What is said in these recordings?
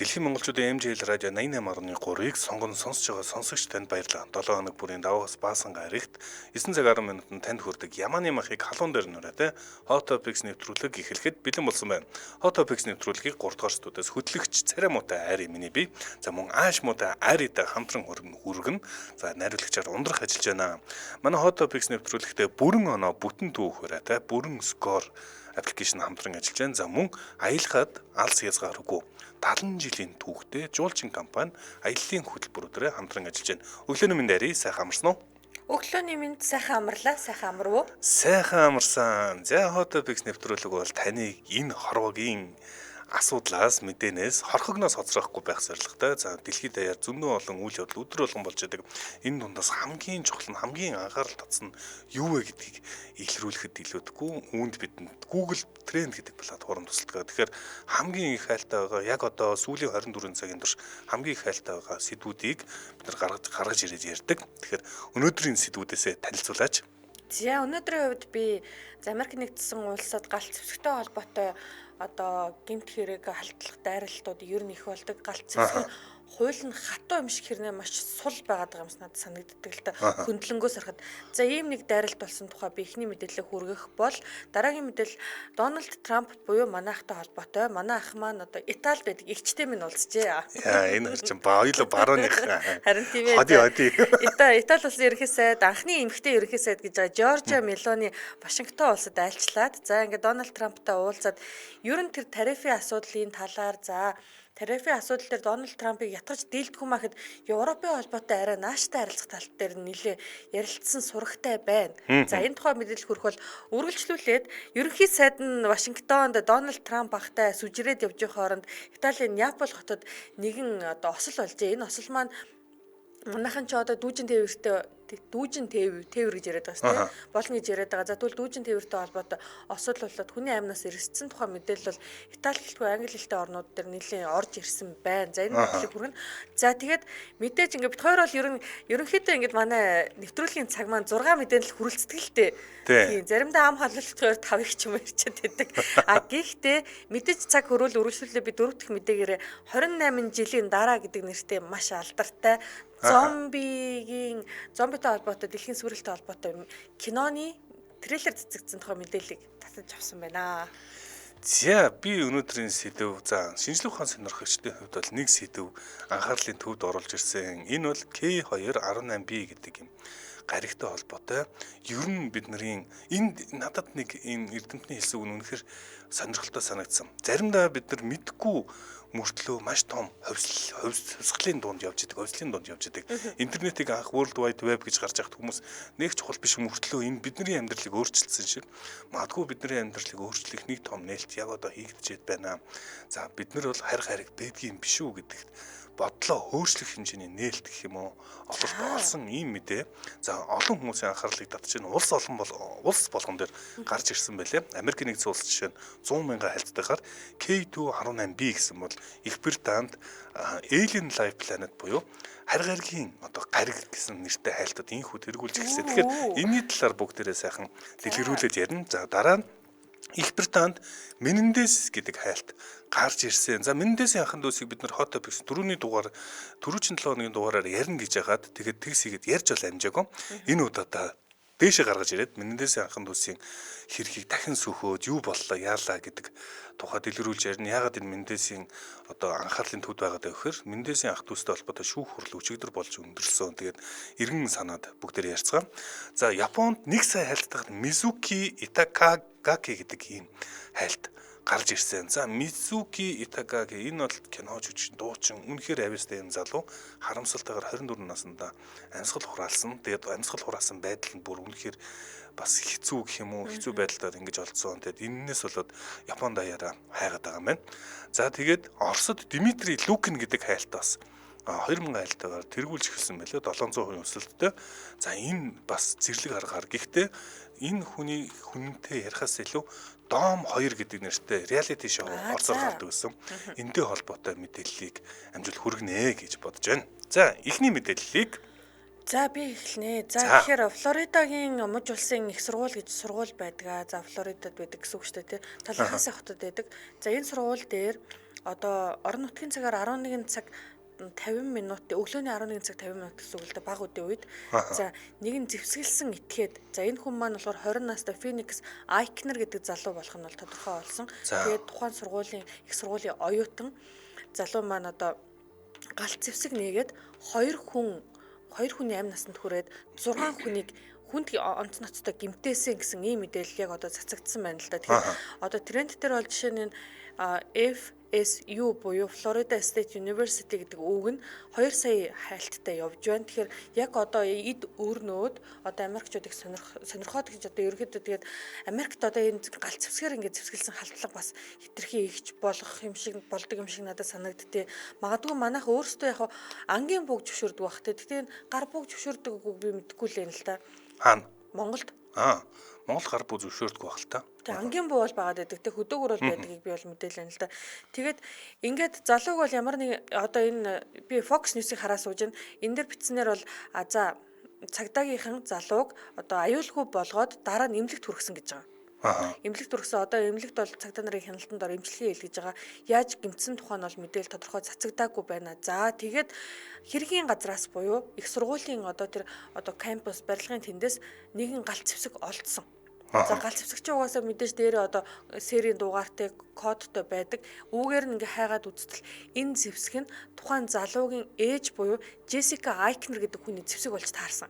Дэлхийн монголчуудын MJL радио 88.3-ыг сонсож байгаа сонсогч танд баярлалаа. 7 хоног бүрийн даваагаас баасан гарагт 9 цаг 10 минутанд танд хүрдэг Яманы махыг халуун дээр нураатай Hot Topics нэвтрүүлэг эхлэхэд бэлэн болсон байна. Hot Topics нэвтрүүлгийг 3 дугаар студиэс хөтлөгч Царай муутай Ари миний бие. За мөн Ааш муутай Аритай хамтран хүргэн. За найруулагчаар ундрах ажиллаж байна. Манай Hot Topics нэвтрүүлэгтээ бүрэн оноо бүтэн түүх хүрээтэй бүрэн скор аппликейшн хамтран ажиллаж байна. За мөн аялахад алс хязгааргүй 70 жилийн түүхтэй жуулчин компани аяллаа хөтөлбөрөөрөө хамтран ажиллаж байна. Өглөөний минь дарий сайхан амарсан уу? Өглөөний минь сайхан амарлаа, сайхан амарв уу? Сайхан амарсан. За Hot Topics нэвтрүүлэг бол таныг энэ хорвогийн асуудлаас мэдээнээс хорхогноос хоцроохгүй байх зорилготой. За дэлхийд даяар зөндөө олон үйл явдал өдөр болгон болж байгаа. Энэ дундаас хамгийн чухал нь хамгийн анхаарал татсан нь юу вэ гэдгийг илрүүлэхэд илүүдгүй. Үүнд бидэнд Google Trend гэдэг платформ тусалдаг. Тэгэхээр хамгийн их хайлттай байгаа яг одоо сүүлийн 24 цагийн турш хамгийн их хайлттай байгаа сэдвүүдийг бид нар гаргаж ирээд ярьдаг. Тэгэхээр өнөөдрийн сэдвүүдээсээ танилцуулаач. За өнөөдрийн хувьд би Америк нэгдсэн улсад галт зэвсэгтэй холбоотой одоо гэмт хэрэг халдлах дайралтууд ер нь их болдог. Галт зэвсэг нь хууль нь хатуу юм шиг хэрнээ маш сул байгаад байгаа юмс надад санагддаг л та хөндлөнгөөс харахад. За ийм нэг дайралт болсон тухай би эхний мэдээлэл хүргэх бол дараагийн мэдээлэл Дональд Трамп буюу манай ахтай холбоотой. Манай ах маань одоо Италид байдаг эгчтэй минь уулзжээ. Яа энэ чинь хоёулаа барууных. Харин тийм ээ. Ходи. Итали улсын ерөнхий сайд анхны эмэгтэй ерөнхий сайд гэж байгаа Жоржиа Мелони Вашингтон улсад айлчлаад за ингээд Дональд Трамптай уулзаад ер нь тэр тарифын асуудлын талаар за тарифын асуудал дээр Дональд Трампыг ятгаж дийлдэхгүй махад Европын холбоотой арай нааштай харилцах тал дээр нэлээ ярилцсан сурагтай байна. За энэ тухай мэдээлэл хүрэх бол үргэлжлүүлээд ерөнхий сайд нь Вашингтонд Дональд Трамп ахтай сүжирээд явж байгаа хооронд Италийн Неаполь хотод нэгэн одоо осол болжээ. Энэ осол маань манайхан ч одоо дүүжин тээвэр гэж яриад байгаа шүү дээ. Болно гэж яриад байгаа. За тэгвэл дүүжин тээвэртэй холбоотой осол болоод хүний амнаас ирсэн тухай мэдээлэл бол Итали хэлгүй англи хэлтэй орнууд дээр нэлээд орж ирсэн байна. За энэ мэдлэг хүргэн. За тэгээд мэдээж ингээд бид хоёр бол ерөнхийдөө ингээд манай нэвтрүүлгийн цаг маань 6 мэдээлэл хүрэлцдэг л дээ. Тийм заримдаа ам халуултгаар 5 их ч юм ярьчаад байдаг. А гэхдээ мэдээж цаг хөрөөл үргэлжлүүлээ би 4 дахь мэдээгээр 28 жилийн дараа гэдэг нэртэй маш алдартай зомбитой холбоотой дэлхийн сүрэлтэй холбоотой киноны трейлер цэцэгдсэн тухай мэдээллийг татаж авсан байна. За би өнөөдрийн сэдв за шинжлэх ухааны сонирхогчдын хувьд бол нэг сэдв анхаарлын төвд оруулж ирсэн. Энэ бол K218B гэдэг юм гаригтай холбоотой. Ер нь бидний энд надад нэг энэ эрдэмтний хэлсэн үг нь үнэхээр сонирхолтой санагдсан. Заримдаа бид нар мэдгүй мөртлөө маш том хувьсгалын дунд явж идэг, хувьслын дунд явж идэг. Интернетийг анх World Wide Web гэж гарч байхад хүмүүс нэг чухал биш мөртлөө энэ бидний амьдралыг өөрчилсөн шиг магадгүй бидний амьдралыг өөрчлөх нэг том нээлт яг одоо хийгдчихэд байна. За бид нар бол хариг байдгийн биш үү гэдэгт бодлоо өөрчлөх хэмжээний нээлт гэх юм уу олсон ийм мэдээ. За олон хүмүүсийн анхаарлыг татж байна. Улс болгон дээр гарч ирсэн байлээ. Америкийн нэгдсэн улс жишээ нь 100 мянган хайлттайгаар K218B гэсэн бол Их Британд Alien Life Planet буюу хариг одоо гариг гэсэн нэртэй хайлтууд инхүү тэргүүлж эхэлсэн. Тэгэхээр энэний талаар бүгдээрээ сайхан дэлгэрүүлээд ярина. За дараа нь Их Британд Менендес гэдэг хайлт гарч ирсэн. За Менендесийн анхны дүүсийг бид нар Hot Topics түрүүний 7 хоногийн дугаараар ярина гэж яагаад тэгээд тэгсийгэд ярьж бол амжаагүй. Энэ удаа дээшээ гаргаж ирээд Менендесийн анхны дүүсийн хэрхийг дахин сөхөөд юу боллоо яалаа гэдэг тухай дэлгэрүүлж ярина. Яагаад энэ Менендесийн одоо анхаарлын төвд байгаад байх вэхээр Менендесийн ах дүүстэй холбоотой шүүх хурал өчигдөр болж өндөрлсөн. Тэгээд эргэн санаад бүгдээр ярьцгаая. За Японд нэг сая хайлттайгаар Мизуки Итагаки гэдэг ийм хайлт гарч ирсэн. За Мизуки Итагаки энэ бол кино жүжиг дуучин үнэхээр авьяастай юм залуу харамсалтайгаар 24 наснда амьсгал хураалсан. Тэгээд амьсгал хураасан байдал нь бүр үнэхээр бас хэцүү гэх юм уу хэцүү байдалтай ингэж олдсон. Тэгээд энэнээс болоод Японд даяараа хайгаад байгаа юм байна. За тэгээд Оросд Дмитрий Лукин гэдэг хайлт бас 2000 хайлтаагаар тэргүүлж эхэлсэн байлээ 700% өсөлттэй. За энэ бас зэрлэг аргаар гэхдээ энэ хүнтэй ярихаас илүү Дом 2 гэдэг нэртэй реалити шоу орцоор гардаг гэсэн. Энтэй холбоотой мэдээллийг амжилт хүргэнэ гэж бодож байна. За эхний мэдээллийг За би эхэлнэ. За тэгэхээр Флоридагийн муж улсын их сургууль гэж сургууль байдаг. За Флоридад байдаг гэсэн үг шүү дээ. Талархаас хотод байдаг. За энэ сургууль дээр одоо орон нутгийн цагаар 11 цаг 50 минут өглөөний 11 цаг 50 минут гэсэн үг л дээ баг үдийн үед. За нэгэн зэвсгэлсэн этгээд за энэ хүн маань болохоор 20 настай Phoenix Eichner гэдэг залуу болох нь бол тодорхой болсон. Тэгээд тухайн сургуулийн их сургуулийн оюутан залуу маань одоо галт зэвсэг нээгээд 2 хүний амь насанд хүрээд 6 хүнийг хүнд онц ноцтой гимтээсэн гэсэн ийм мэдээлэл яг одоо цацагдсан байна л да. Тэгэхээр одоо тренд дээр бол жишээ нь FSU буюу Florida State University гэдэг үг нь 2 сая хайлттай явж байна. Тэгэхээр яг одоо эд өөрнөөд одоо Америкчуудыг сонирхоод гэж одоо ерөөхдөө тэгээд Америкт одоо энэ галт зэвсгээр ингээд зэвсгэлсэн халдлага бас хитрхи ихж болох юм шиг болдог юм шиг надад санагдтыг. Магадгүй манайх өөрсдөө яг ангийн бүгд зөвшөөрдөг бах те. Тэгтээ гар бүгд зөвшөөрдөг үг би мэдэхгүй л юм л та. Хаана? Монголд. Монгол гар бүү зөвшөөрдөг байх л та. Тэг ангийн буу бол байгаад байдаг. Тэг хөдөөгөр бол байдгийг би бол мэдээлэн л да. Тэгээд ингээд залууг бол ямар нэг одоо энэ би Fox News-ийг хараа сууж байна. Энэ дэр бичснээр бол за цагдаагийнхан залууг одоо аюулгүй болгоод дараа нь эмнэлэгт хүргэсэн гэж байгаа. Эмнэлэгт хүргэсэн одоо эмнэлэгт бол цагдаа нарын хяналтанд ор эмчилгээ хийлгэж байгаа. Яаж гэмтсэн тухай нь бол мэдээлэл тодорхой цацагдаагүй байна. За тэгээд хэргийн газраас буюу их сургуулийн одоо тэр одоо кампус барилгын тэндээс нэгэн галт зэвсэг олдсон. За галт зэвсэг чи угаасаа мэдээж дээрээ одоо серийн дугаартай кодтой байдаг. Үүгээр нь ингээ хайгаад үзтэл энэ зэвсэг нь тухайн залуугийн ээж буюу Jessica Eichner гэдэг хүний зэвсэг болж таарсан.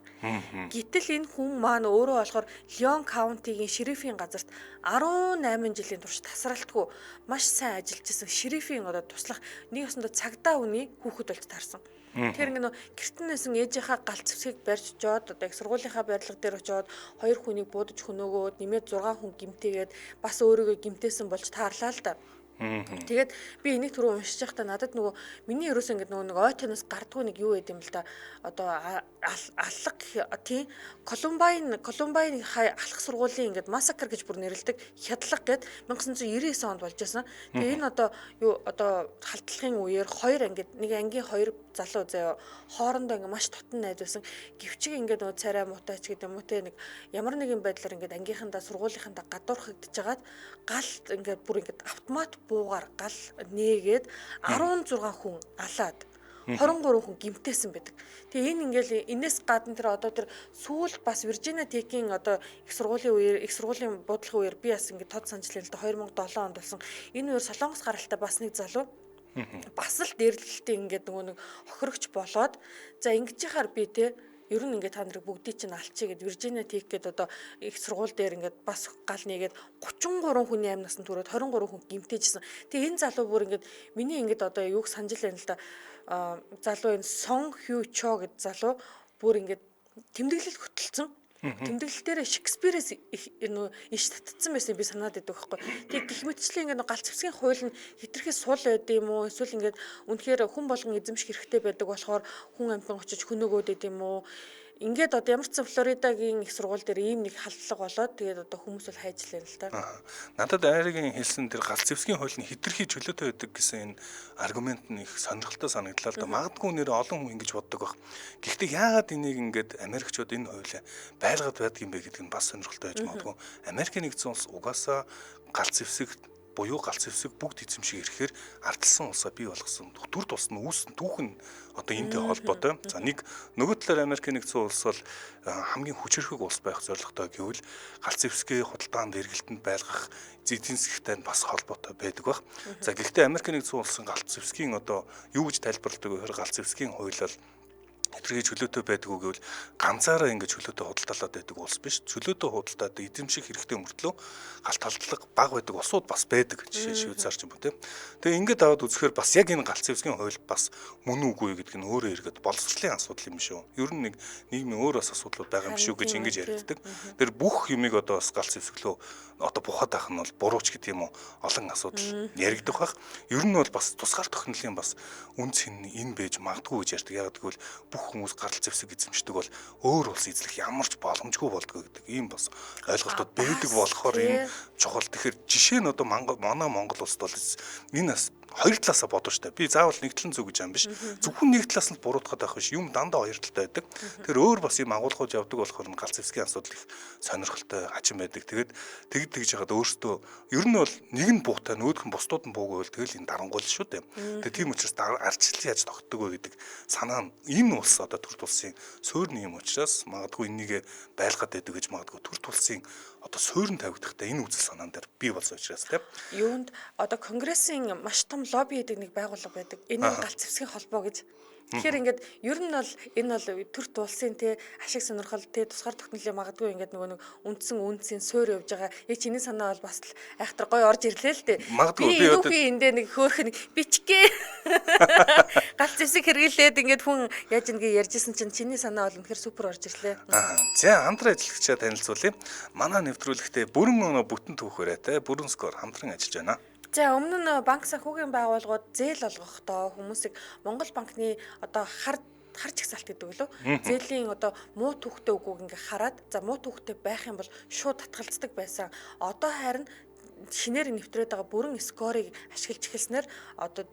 Гэтэл энэ хүн маань өөрөө болохоор Leon County-гийн шерифийн газарт 18 жилийн турш тасралтгүй маш сайн ажиллаж исэн шерифийн одоо туслах нэг өсөндө цагдаа хүний хүүхэд болж таарсан. Тэгэхээр ингээ гэртнээсэн ээжийнхаа галт зэвсгийг барьж жоод одоо их сургуулийнхаа барилга дээр очиод 2 хүнийг буудаж хөнөөгөөд нэмээд 6 хүн гимтээгээд бас өөрийгөө гимтээсэн болж таарлаа л да. Тэгээд би энийг түрүү уншиж байхдаа надад нөгөө миний ерөөс ингэ нөгөө нэг ойтоноос гардгүй нэг юу байд юм л да. Одоо аллах тийм Колумбайн алхах сургуулийн ингээд массакр гэж бүр нэрлэдэг хядлага гэд 1999 онд болж байсан. Тэгээ энэ одоо юу одоо халдлагын үеэр 2 ангид нэг ангийн 2 залуу заяа хоорондоо ингээ маш тотон найз байсан. Гэвчиг ингээд нөгөө царай муутайч гэдэг юм уу те нэг ямар нэгэн байдлаар ингээд ангийнхандаа сургуулийнхандаа гадуурхагдж агаад гал ингээд бүр ингээд автомат буугаар гал нээгээд 16 хүн алаад 23 хүн гимтээсэн байдаг. Тэгээ энэ ингээл энэс гадна тэр одоо тэр сүүл бас Virginia Tech-ийн одоо их сургуулийн буудлын үеэр би бас ингээд тод санджлаа л да 2007 онд болсон. Энэ үеэр Солонгос гаралтай бас нэг залуу бас л дээрлэлтээ ингээд нөгөө нэг хохирогч болоод за ингэжихаар би те ер нь ингээд та нарыг бүгдийг чинь алчээ гэд Virginia Tech гэдэг одоо их сургууль дээр ингээд бас гал нэгээд 33 хүний амь насанд хүрээд 23 хүн гимтээжсэн. Тэгээ энэ залуу бүр ингээд миний ингээд одоо юуг санджил байна л да. Залуу энэ Сон Хью Чо гэдэг залуу бүр ингээд тэмдэглэл хөтөлцөн. Тэмдэглэл дээр Шекспирээс иш татсан байсан би санаад байдаг байхгүй. Тэг гих мэтчлэн ингээд галт зэвсгийн хууль нь хитрхи сул байд юм уу? Эсвэл ингээд үнэхээр хүн болгон эзэмших хэрэгтэй байдаг болохоор хүн амьтан очиж хөнөөгөөд байд юм уу? Ингээд одоо ямар ч сан Флоридагийн их сургууль дээр ийм нэг халдлага болоод тэгээд одоо хүмүүс бол хайжлаа л та. Надад Айргийн хэлсэн тэр галт зэвсгийн хууль нь хитрхи чөлөөтэй байдаг гэсэн энэ аргумент нь их сонирхолтой санагдлаа л да. Магадгүй нэр олон хүн ингэж боддог баг. Гэхдээ яагаад энийг ингээд Америкчууд энэ хуулийг байлгаад байдаг юм бэ гэдэг нь бас сонирхолтой байж магадгүй. Америкийн нэгдсэн улс угаасаа галт зэвсэг буюу галт зэвсэг бүгд эзэмших ирэхээр ардсан улсаа бий болгосон төр тус нь үүссэн түүхэн одоо энэтэй холбоотой. За нэг нөгөө талаар Америкийн нэгдсэн улс бол хамгийн хүчирхэг улс байх зорилготой гэвэл галт зэвсгээ худалдаанд эргэлтэнд байлгах эдийн засгтай бас холбоотой байдаг баг. За гэхдээ Америкийн нэгдсэн улсын галт зэвсгийн одоо юу гэж тайлбарладаг вэ гэхээр галт зэвсгийн хууль бол хэтэрхий чөлөөтэй байдгүй гэвэл ганцаараа ингэж чөлөөтэй худалдаалаад байдаг улс биш. Чөлөөтэй худалдаад эзэмших хэрэгтэй мөртлөө галт халдлага бага байдаг улсууд бас байдаг. Жишээ Швейцар ч юм уу тийм. Тэгээ ингэж аваад үзэхээр бас яг энэ галт зэвсгийн хууль бас мөн үгүй гэдэг нь өөрөө эргээд боловсролын асуудал юм шүү. Ер нь нэг нийгмийн өөр бас асуудлууд байгаа юм шүү гэж ингэж ярьдаг. Тэр бүх юмыг одоо бас галт зэвсглөө одоо бухад авах нь бол бурууч гэдэг юм уу олон асуудал яригдах бах. Ер нь бол бас тусгаар технологийн бас үн цэн энэ байж магадгүй гэж ярьдаг. Яг гэвэл бүх бүх хүмүүс гарал зэвсэг эзэмшдэг бол өөр улс эзлэх ямар ч боломжгүй болдгоо гэдэг ийм бас ойлголтууд байдаг болохоор энэ чухал. Тэгэхээр жишээ нь одоо манай Монгол улсд бол энэ бас хоёр талаасаа бодож штэ. Би заавал нэг талын зүг гэж юм биш. Зөвхөн нэг талаас нь буруутгаад байх биш. Юм дандаа хоёр талтай байдаг. Тэгэхээр өөр бас юм агуулгууд явдаг болохоор галц зэвсгийн асуудал их сонирхолтой хачин байдаг. Тэгээд тэгж яхад өөртөө ер нь бол нэг нь буутай нөгөөх нь бусдууд нь буугүй бол тэгэл энэ дарангуул шүү дээ. Тэгээд тийм учраас арчлал яаж тогтдог вэ гэдэг санаа нь энэ улс одоо төр тулсын суурны юм учраас магадгүй энийг байлгаад байдаг гэж магадгүй төр тулсын одоо суурин тавигдахдаа энэ үзэл санаан дээр бий болсон учраас тийм. Юунд одоо конгрессийн маш том лобби гэдэг нэг байгууллага байдаг. Энэ галц зэвсгийн холбоо гэж. Тэгэхээр ингээд ер нь бол энэ бол төр тулсын те ашиг сонирхол те тусгаар тогтнолын магадгүй ингээд нөгөө нэг үндсэн үнцийн суур явж байгаа. Яг чиний санаа бол бас л айхтар гоё орж ирлээ л дээ. Магадгүй би одоо эндээ нэг хөөх нэг бичгээ галц зэвсэг хэрэглээд ингээд хүн яаж ингэ ярьжсэн чинь чиний санаа бол үнэхээр супер орж ирлээ. За хамтран ажиллагчаа танилцуулъя. Манай нэвтрүүлэгтээ бүрэн оноо бүтэн түүхээрээ те бүрэн скор хамтран ажиллаж байна. За өмнө нь банк санхүүгийн байгууллагууд зээл олгохдоо хүмүүсийг Монгол банкны одоо харж ихсалт гэдэг лөө. Зээлийн одоо муу түүхтэй үгүйг ингээ хараад за муу түүхтэй байх юм бол шууд татгалздаг байсан. Одоо харин шинээр нэвтрээд байгаа бүрэн скорыг ашиглаж эхэлснээр одоо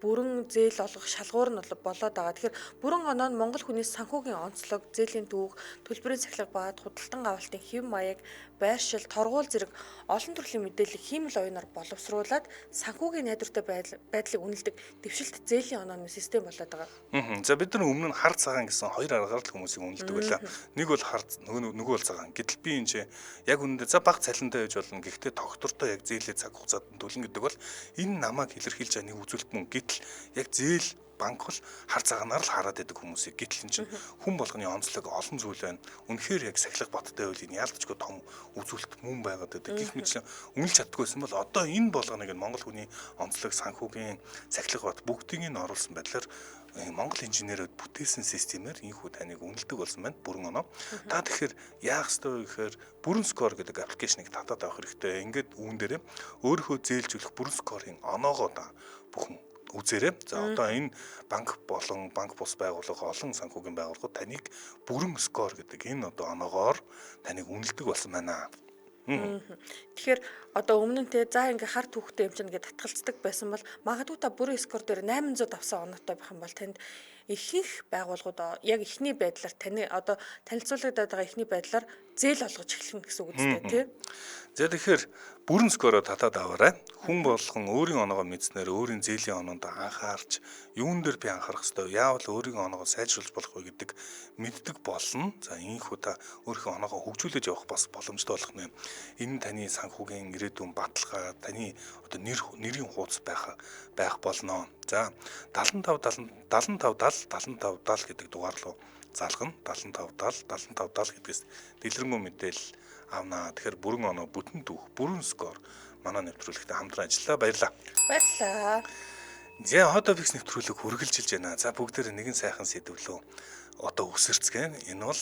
бүрэн зээл олгох шалгуур нь болоод байгаа. Тэгэхээр бүрэн оноо нь Монгол хүний санхүүгийн онцлог, зээлийн түүх, төлбөрийн сахилга баад, худалдан авалтын хэв маяг, байршил, торгуул зэрэг олон төрлийн мэдээллийг хиймэл оюунаар боловсруулад санхүүгийн найдвартай байдлыг үнэлдэг дэвшилт зээлийн онооны систем болоод байгаа. За бид нар өмнө нь хар цагаан гэсэн хоёр аргаар л хүмүүсийг үнэлдэг байлаа. Нэг бол хар, нөгөө бол цагаан. Гэтэл би энэ яг үнэндээ за баг цалинтай байж болно. Гэхдээ тогтвортой яг зээлээ цаг хугацаанд төлнө гэдэг бол энэ намайг илэрхийлж байгаа нэг үзүүлэлт мөн. Гэтэл яг зээл банк бол хар цагаанаар л хараад байдаг хүмүүсийг. Гэтэл энэ чинь хүн болгоны онцлог олон зүйл байна. Үнэхээр яг сахилга баттай үйл энэ ялдчгүй том үзүүлэлт мөн байгаад байдаг. Гэх мэтлэн үнэлж чаддгүйсэн бол одоо энэ болгоныг нь Монгол хүний онцлог, санхүүгийн сахилга бат бүгдийг нь оруулсан байдлаар Монгол инженерүүд бүтээсэн системээр инхүү таныг үнэлдэг болсон байна. Бүрэн оноо. Та тэгэхээр яах ёстой вэ гэхээр бүрэн скор гэдэг аппликейшнийг татаад авах хэрэгтэй. Ингээд үүн дээрээ өөрийнхөө зээлжүүлэх бүрэн скорын оноогоо та бүхэн үзээрэй. За одоо энэ банк болон банк бус байгууллага олон санхүүгийн байгууллагууд таныг бүрэн скор гэдэг энэ одоо оноогоор таныг үнэлдэг болсон байна. Тэгэхээр одоо өмнө нь те за ингээ хар түүхтэй юм чинь ингээ татгалздаг байсан бол магадгүй та бүрэн скор дээр 800 авсан оноотой байх юм бол танд ихэнх байгууллагууд яг ихний байдлаар таны одоо танилцуулагдаад байгаа ихний байдлаар зээл олгож эхлэх гэсэн үг үстэй тий. За тэгэхээр бүрэн скороо татаад аваарай. Хүн болгон өөрийн оноогоо мэдснээр өөрийн зээлийн оноонд анхаарч юун дээр би анхаарах ёстой, яавал өөрийн оноогоо сайжруулж болох вэ гэдэг мэддэг болно. За ийхүү та өөрийнхөө оноогоо хөгжүүлж явах бас боломжтой болох нь. Энэ таны санхүүгийн ирээдүйн баталгаа, таны одоо нэрийн хуудас байх болно. За 75 гэдэг дугаар руу залгана. 75 гэдгээс дэлгэрэнгүй мэдээлэл авнаа. Тэгэхээр бүрэн оноо бүтэн түүх, бүрэн скор манай нэвтрүүлэгтээ хамтран ажиллаа. Баярлалаа. Баярлалаа. За Hot-Topics нэвтрүүлэг хүргэлжилж байна. За бүгдээр нэгэн сайхан сэдвлөө одоо үсэрцгэн. Энэ бол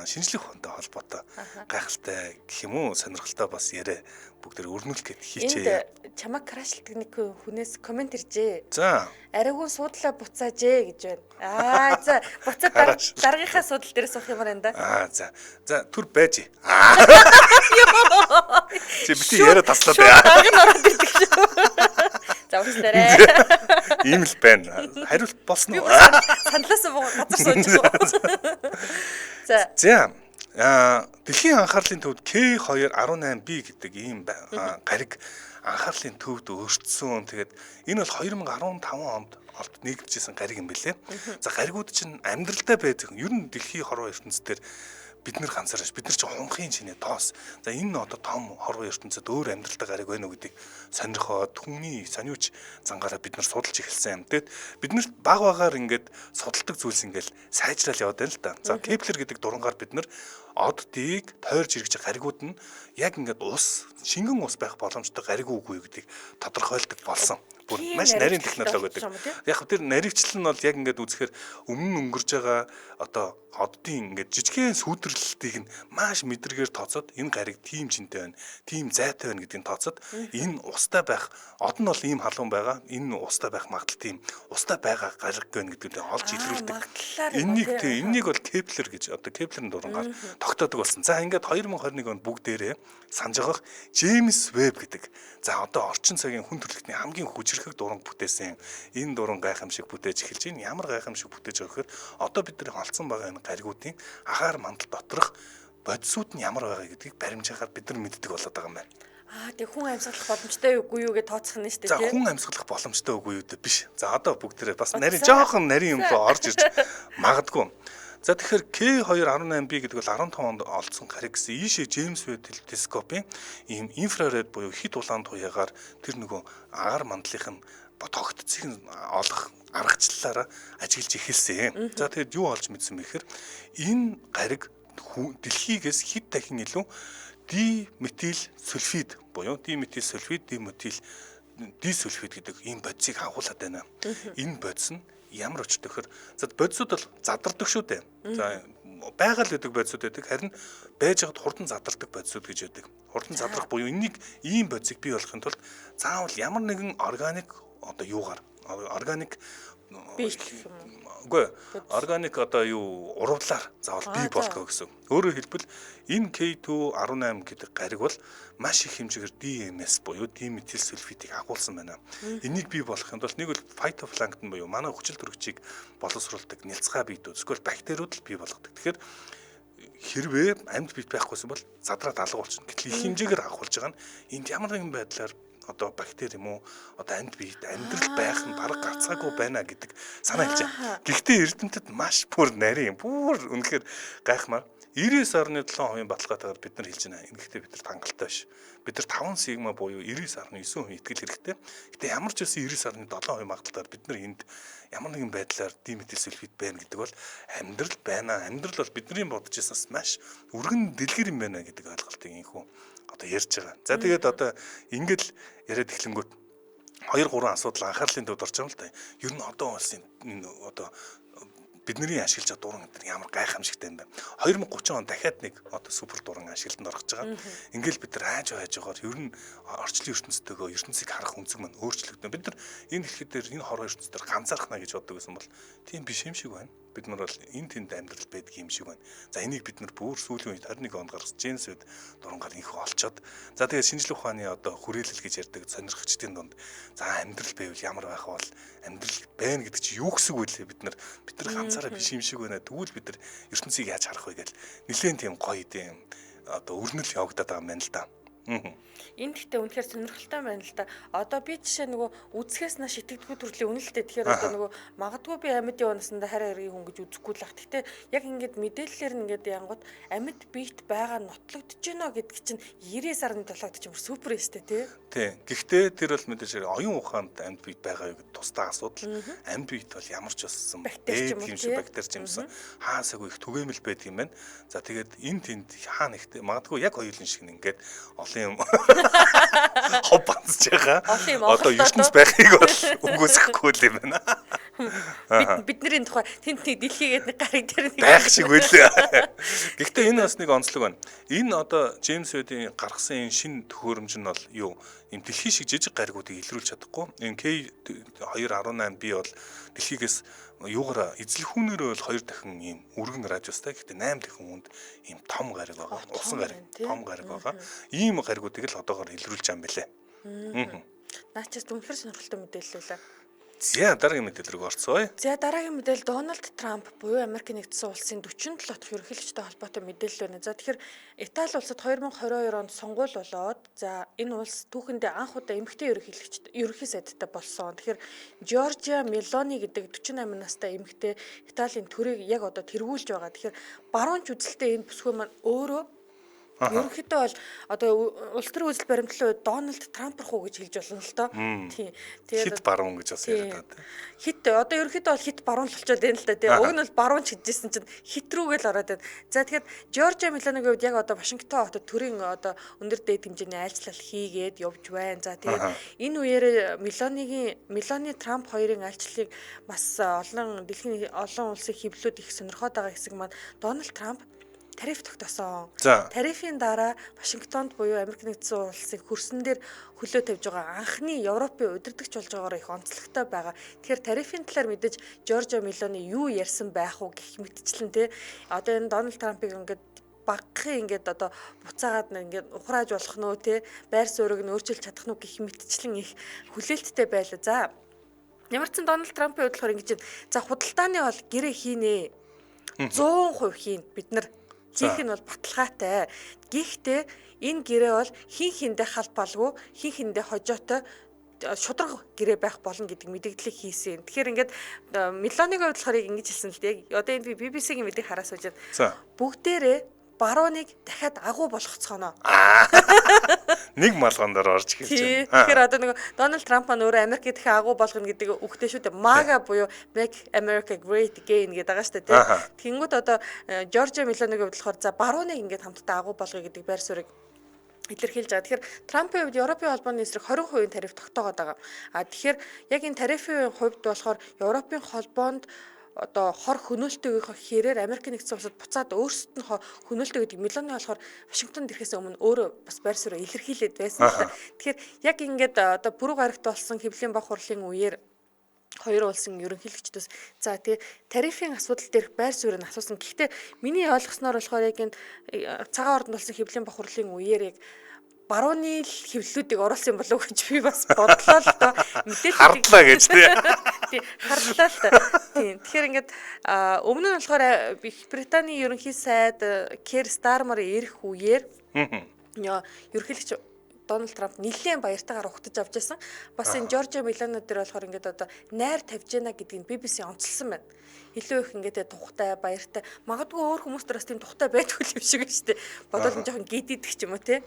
шинжлэх ухаантай холбоотой гайхалтай гэх юм уу сонирхолтой бас яриа бүгдээр өрнүүлэх гээд хийчээ. Энд чамаг крашлдаг нэг хүнээс комент иржээ. За арайгүй суудлаа буцаажээ гэж байна. За буцаад дараагийнхаа суудал дээр суух юмар энэ да. За түр байж. Чи бити яриа таслаад яа. Дараг нь ороод ирдэг шүү. За уучлаарай. Ийм л байна. Хариулт болсон уу? Сандлаас газар сууж байгаа. За дэлхийн анхаарлын төвд K218b гэдэг ийм гариг анхаарлын төвд өөрчлөсөн. Тэгээд энэ бол 2015 онд нэгдэжсэн гариг юм билээ. За гаригууд чинь амьдралдаа байдаг. Ер нь дэлхийн хорвоо ертөнцийн дээр бид нар ганцаарч бид нар ч хунхын чинээ тоос. За энэ одоо том хорвоо ертөнцид өөр амьдралтай гариг байна уу гэдгийг сонирхоод хүмүүний сониуч зангаараа бид нар судалж эхэлсэн юм. Тэгэд бид нарт баг багаар ингээд судалдаг зүйлс ингээд сайжрал яваад байна л та. За Кеплер гэдэг дурангаар бид нар оддыг тойрж иргэж гаригууд нь яг ингээд ус шингэн ус байх боломжтой гариг үгүй гэдгийг тодорхойлдог болсон. бүр маш нарийн технологи гэдэг. Яг тэр наривчлал нь бол яг ингээд үзэхээр өмнө өнгөрж байгаа одоо оддын ингээд жижигхэн сүйдэрлэлтийг нь маш мэдрэгээр тооцоод энэ гариг тийм жинтэй байна, тийм зайтай байна гэдгийг тооцоод энэ устай байх од нь бол ийм халуун байгаа, энэ устай байх магадлал тийм устай байгаа гариг гэн гэдгийг олж илрүүлдэг. Энэнийг бол Кеплер гэж одоо Кеплерийн дурангаар тогтоодог болсон. За ингээд 2021 онд бүгдээрээ санаж байгаа Джеймс Веб гэдэг. За одоо орчин цагийн хүн төрөлхтний хамгийн хүчрхэг дуранг бүтээсэн. Энэ дуран гайхамшиг бүтээж эхэлж байна. Ямар гайхамшиг бүтээж байгаа гэхээр одоо бид нар холцсон байгаа энэ гаригуудын агаар мандал доторх бодисууд нь ямар байгаа гэдгийг баримжаагаар бид нар мэддэг болоод байгаа юм байна. Тэг хүн амьсгалах боломжтой үгүй юу гэж тооцох нь шүү дээ. За хүн амьсгалах боломжтой үгүй юу дээ биш. За одоо бүгдээрээ бас нарийн жоохон нарийн юм руу орж ирж магадгүй. За тэгэхээр K218b гэдэг бол 15 онд олдсон гариг гэсэн ийшээ Джеймс Веб телескопын ийм инфраред буюу хит улаан туяагаар тэр нөгөө агаар мандлынх нь тогтцыг олох аргачлалаараа ажиглаж эхэлсэн. За тэгээд юу олж мэдсэн бэ гэхээр энэ гариг дэлхийгээс хэд дахин илүү диметил сульфид буюу диметил сульфид, дисульфид гэдэг ийм бодисыг агуулад байна. Энэ бодис нь ямар очтой гэхээр за бодисууд бол задардаг шүү дээ. За байгаль гэдэг бодисууд байдаг. Харин байж хад хурдан задардаг бодисууд гэж байдаг. Хурдан задрах буюу энийг ийм бодисыг бий болохын тулд заавал ямар нэгэн органик одоо юугаар органик үгүй органик одоо юу урвлаар заавал бий болгох гэсэн. Өөрөөр хэлбэл энэ K218 гэдэг гариг бол маш их хэмжээгээр DMS буюу диметил сульфидыг агуулсан байна. Энийг бий болгохын тулд нэг бол фитопланктон буюу манай хүчил төрөгчийг боловсруулдаг нялцгай биетүүд эсвэл бактериуд л бий болгодог. Тэгэхээр хэрвээ амьд бит байхгүйсэн бол задраад алга болчихно. Гэтэл их хэмжээгээр агуулж байгаа нь энд ямар нэгэн байдлаар одоо бактери юм уу одоо амьд биед амьдрал байх нь бараг гарцаагүй байна гэдэг санаа хэлж байна. Гэхдээ эрдэмтэд маш бүр нарийн бүр үнэхээр гайхмаар 99.7% баталгаатайгаар бид нар хэлж байна. Гэхдээ бид нар хангалттай биш. Бид нар 5 сигма буюу 99.9% итгэл хэрэгтэй. Гэтэ ямар ч үсэн 99.7% магадaltaар бид нар энд ямар нэгэн байдлаар диметил сульфид байна гэдэг бол амьдрал байна. Амьдрал бол бидний бодож байснаас маш өргөн дэлгэр юм байна гэдэг ойлголтыг инхүү одоо ярьж байгаа. За тэгээд одоо ингээд л яриад эхлэнгүүт 2-3 асуудал анхаарлын төвд орж байгаа юм л да. Ер нь одоо улсын одоо бидний ашиглаж байгаа дуран гэдэг ямар гайхамшигтай юм бэ. 2030 он дахиад нэг одоо супер дуран ашиглалтанд орж байгаа. Ингээл бид нар хайж байгаагаар ер нь орчлын ертөнцтэйгөө ертөнцийг харах үнцэг маань өөрчлөгдөнө. Бид нар энэ дэлхийд дээр энэ хорвоо ертөнцөөр ганцаархна гэж боддог гэсэн бол тийм биш юм шиг байна. Бид нар бол энэ тэнд амьдрал байдаг юм шиг байна. За энийг бид нар бүр сүүлийн үед 21 онд гаргасан Джеймс Веб дурангаар инх олцоод за тэгээд шинжлэх ухааны одоо хүрээлэл гэж ярьдаг сонирхчдын дунд за амьдрал байвал ямар байх вэ? Амьдрал байна гэдэг чинь юу гэсэн үг вэ? Бид нар ганцаараа биш юм шиг байна. Тэгвэл бид нар ертөнцийг яаж харах вэ гэж нэлээд тийм гоё тийм одоо өрнөл явагдаад байгаа юм байна л да. Энэ гэхдээ үнэхээр сонирхолтой байна л да. Одоо би жишээ нөгөө үзэхээс нааш итгэдэггүй төрлийн үнэлэлтэй. Тэгэхээр одоо нөгөө магадгүй би амьдын унаасанда хараа хэргийн хүн гэж үзэхгүй л ах. Гэхдээ яг ингээд мэдээллээр нь ингээд янгууд амьд биет байгаа нотлогдож гинэ гэдэг чинь 99.7 гэж бүр супер эстэй тий. Тий. Гэхдээ тэр бол мэдээж оюун ухаанд амьд биет байгаа юу гэдэг тусдаа асуудал. Амьд биет бол ямар ч болсон бактери юмсан хаасаагүй их түгээмэл байдаг юм байна. За тэгээд энэ тэнд хаа нэгт магадгүй яг хоёулын шиг ингээд олон юм хоб бандж байгаа. Одоо ертөнц байхыг бол үгүйсэхгүй л юм байна. Бидний тухай тэнтний дэлхийгээд нэг гариг дээр байх шиг байлаа. Гэхдээ энэ бас нэг онцлог байна. Энэ одоо Джеймс Веб-ийн гаргасан энэ шинэ төхөөрөмж нь бол юу? Ийм дэлхий шиг жижиг гаригуудыг илрүүлж чадахгүй. Энэ K218b бол дэлхийгээс юугаар эзлэхүүнээрээ бол 2 дахин ийм өргөн радиустай. Гэхдээ 8 дахин хүнд ийм том гариг байгаа. Усан гариг, том гариг байгаа. Ийм гаригуудыг л одоогоор илрүүлж байгаа юм билэ. Наачаас үнэхээр сонирхолтой мэдээлэл байлаа. За дараагийн мэдээлэл рүү орцгоё. За дараагийн мэдээлэл Дональд Трамп буюу Америкийн нэгдсэн улсын 47 дахь ерөнхийлөгчтэй холбоотой мэдээлэл байна. За тэгэхээр Итали улсад 2022 онд сонгуул болоод за энэ улс түүхэндээ анх удаа эмэгтэй ерөнхий сайдтай болсон. Тэгэхээр Жоржиа Мелони гэдэг 48 настай эмэгтэй Италийн төрийг яг одоо тэргүүлж байгаа. Тэгэхээр баруунч үзэлтэй энэ бүсгүй маань өөрөө Ерөнхийдөө бол одоо улс төрийн үзэл баримтлалын үед Дональд Трамп рах уу гэж хэлж болно л доо. Тийм. Хит баруун гэж бас яриад байна. Хит одоо ерөнхийдөө бол хит баруун болчиход байна л да тийм. Уг нь бол баруун ч гэжсэн чинь хит рүүгээл ороод байна. За тэгэхээр Жоржиа Мелонигийн хувьд яг одоо Вашингтон хотод төрийн одоо өндөр дээд хэмжээний айлчлал хийгээд явж байна. За тэгээд энэ үеэр Мелони Трамп хоёрын айлчлалыг бас дэлхийн олон улсын хэвлэлүүд их сонирхоод байгаа хэсэг маань Дональд Трамп тариф тогтоосон. Тарифын дараа Вашингтонд буюу Америк нэгдсэн улсын хөрсөн дээр хөлөө тавьж байгаа анхны Европын удирдагч болж байгаагаар их онцлогтой байгаа. Тэгэхээр тарифын талаар мэдээж Жоржиа Мелони юу ярьсан байх уу гэх мэтчлэн те. Одоо энэ Дональд Трампыг ингээд багахын ингээд одоо буцаагаад ингээд ухрааж болох нөө те. Байр суурийг нь өөрчилж чадах нь гэх мэтчлэн их хүлээлттэй байлаа. За ямар ч Дональд Трампын хувьд болохоор ингэж за худалдааны бол гэрээ хийнэ. 100% хийн бид нар хийх нь бол баталгаатай. Гэхдээ энэ гэрээ бол хин хиндэ халбалгүй, хин хиндэ хожоотой шудраг гэрээ байх болно гэдэг мэдээллийг хийсэн. Тэгэхээр ингээд Мелонигийн хувьд болохоор ингэж хэлсэн л дээ. Одоо энэ би BBC-гийн мэдээг хараас сууж байна. Бүгдээрээ барууныг дахиад агуу болгоцгоно. Нэг малган дээр орж эхэлж байна. Тэгэхээр одоо нэг Дональд Трамп маань өөрөө Америкийг дахиад агуу болгоно гэдэг үгтэй шүү дээ. MAGA буюу Make America Great Again гэдэг байгаа шүү дээ. Тэнгүүд одоо Жоржиа Мелонигийн хувьд болохоор за барууныг ингээд хамтдаа агуу болгоё гэдэг байр суурийг илэрхийлж байгаа. Тэгэхээр Трампын хувьд Европын холбооны эсрэг 20% тариф тогтоогоод байгаа. Тэгэхээр яг энэ тарифын хувьд болохоор Европын холбоонд одоо хор хөнөөлтөйгийнхөө хэрээр Америк нэгдсэн улсад буцаад өөрсдөд нь хөнөөлтөй гэдэг Мелони болохоор Вашингтонд ирэхээс өмнө өөрөө бас байр суурь илэрхийлээд байсан л та. Тэгэхээр яг ингээд одоо бүрэг гарагт болсон хэвлэлийн баг хурлын үеэр хоёр улсын ерөнхийлөгчдөөс за тий тарифын асуудал дээрх байр суурийг асуусан. Гэхдээ миний ойлгосноор болохоор яг энэ цагаан ордонд болсон хэвлэлийн баг хурлын үеэр яг барууны хэвлэлүүдийг оруулсан болов уу гэж би бас бодлоо л доо. Мэдээлэл хардлаа гэж тий. Тий хардлаа л та. Тийм. Тэгэхээр ингээд өмнө нь болохоор Их Британий ерөнхий сайд Кэр Стармер ирэх үеэр ерөнхийлөгч Дональд Трамп нэлээд баяртайгаар ухтаж авч байсан. Бас энэ Жоржиа Мелони дээр болохоор ингээд одоо найр тавьж яана гэдгийг BBC онцлсан байна. Илүү их ингээд тухтай баяртай. Магадгүй өөр хүмүүс дээрээс тийм тухтай байдгүй юм шиг байна шүү дээ. Бодвол нь жоохон гидийдэх ч юм уу те.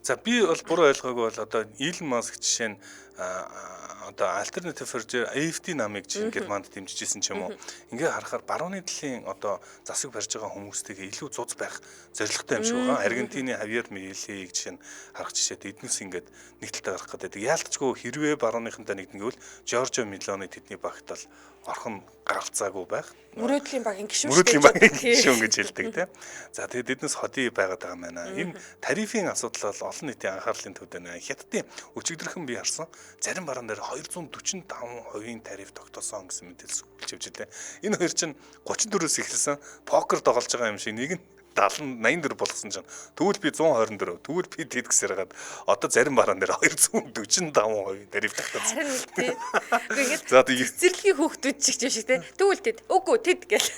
За би бол буруу ойлгоогүй бол одоо Илон Маск жишээ нь одоо Alternative for AFD намыг Германд дэмжижсэн ч юм уу. Ингээ харахаар барууны талын одоо засаг барьж байгаа хүмүүстэйгээ илүү зуз байх зорилготой юм шиг байгаа. Аргентины Хавьер Милейг жишээ нь харах жишээд эднээс ингээд нэг талтай гарах гэдэг. Яалтчгүй хэрвээ барууныхантай нэгдэнгэвэл Жоржиа Мелони тэдний багт бол орхон гаралцаагүй байх. Мөрөөдлийн багийн гишүүн мөрөөдлийн багийн гишүүн гэж хэлдэг тийм. За тэгээд эднээс ходий байгаад байгаа юм байна. Энэ тарифын асуудал бол олон нийтийн анхаарлын төвд байна. Хятадын өчигдөрхөн би харсан зарим баруун дээр 245% тариф тогтоосон гэсэн мэдээлэл сүүлж явж байлаа. Энэ хоёр чинь 34-өөс эхэлсэн покер тоглож байгаа юм шиг нэг нь 70 84 болгосон чинь тэгвэл би 124 тэгвэл би тэд гэсээр хагаад одоо зарим бараан дээр 245% тариф тогтоосон. Харин тий. Ингээд цэцэрлэгийн хүүхдүүд ч юм шиг тий. Тэгвэл тэд үгүй тэд гэл.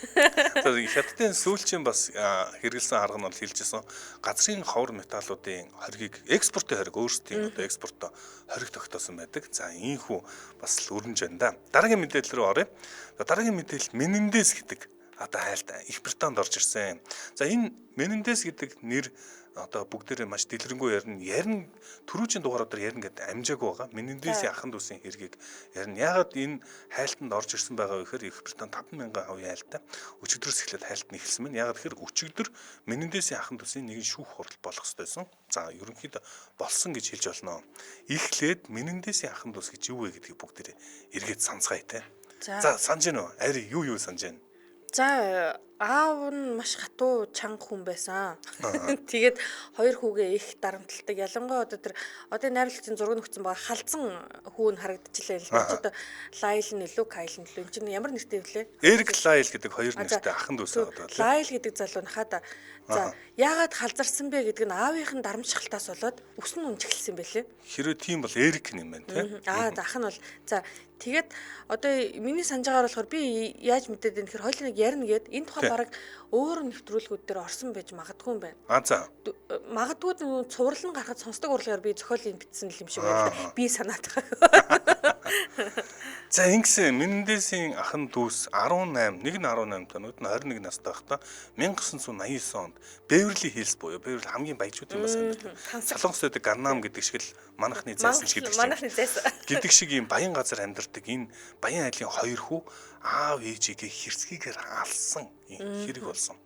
За Хятадын сүүлчийн бас хэрэгэлсэн арга нь бол хэлжсэн газрын ховор металлуудын хоргийг экспортын хориг өөрсдийн одоо экспортоо хориг тогтоосон байдаг. За ийхүү бас өрнөж байна да. Дараагийн мэдээлэл рүү оръё. За дараагийн мэдээлэл Menendez гэдэг одоо хайлт Их Британд орж ирсэн. За энэ Menendez гэдэг нэр одоо бүгдээрээ маш дэлгэрэнгүй ярина түрүүчийн дугаараар ярина гэдэг амжаагүй байгаа. Menendez-ийн ахын дүүсийн хэргийг ярина. Яагаад энэ хайлтанд орж ирсэн байгаа вэ гэхээр Их Британд 50000 хувийн хайлтаа өчигдрөөс эхлээд хайлт нэхэлсэн байна. Яагаад гэхээр өчигдөр Menendez-ийн ахын дүүсийн нэгэн шүүх хурал болох ёстойсэн. За ерөнхийдөө болсон гэж хэлж болно. Эхлээд Menendez-ийн ахын дүүс гэж юу вэ гэдгийг бүгдээрээ эргээд санацгаая те. За санаж гэнэ үү? Ари юу санаж гэнэ? За аав нь маш хатуу чанга хүн байсан. Тэгээд хоёр хүүгээ их дарамталдаг. Ялангуяа одоо найруулагчийн зураг нөхцөн байгаа халдсан хүү нь харагдчихлаа л да. Одоо Лайл нь илүү, Кайл нь илүү. Энд чинь ямар нэртэй вүлээ? Эрик Лайл гэдэг хоёр нэртэй ахын дүүс байгаа даа. Лайл гэдэг залуу нахада. За яагаад халзарсан бэ гэдэг нь аавынхын дарамтшилтаас болоод өс нь унжихлсан байлээ. Хэрвээ тийм бол Эрик юм байна тий. Ах нь бол за тэгээд одоо миний санаж байгаагаар болохоор би яаж мэдээд байна гэхээр хоёул нэг ярина гээд энэ тухай бараг өөр нэвтрүүлгүүд дээр орсон байж магадгүй юм байна. За. Магадгүй цуврал нь гарахад сонсдог урлагаар би зохиолын бичсэн юм шиг байна. Би санаад байгаа. За ингэсэн Мендесийн ахын дүүс 18, нэг нь 18 та, нөгөөд нь 21 настай байхдаа 1989 онд Беверли Хиллс буюу Беверли хамгийн баяжуудын бас амьдардаг. Солонгос байдаг Ганнам гэдэг шиг л манахны зайсан ч гэдэг шиг. Манахны зайсан. Гэдэг шиг ийм баян газар амьдардаг энэ баян айлын хоёр хүү аав ээжигээ хэрцгийгээр алсан хэрэг болсон.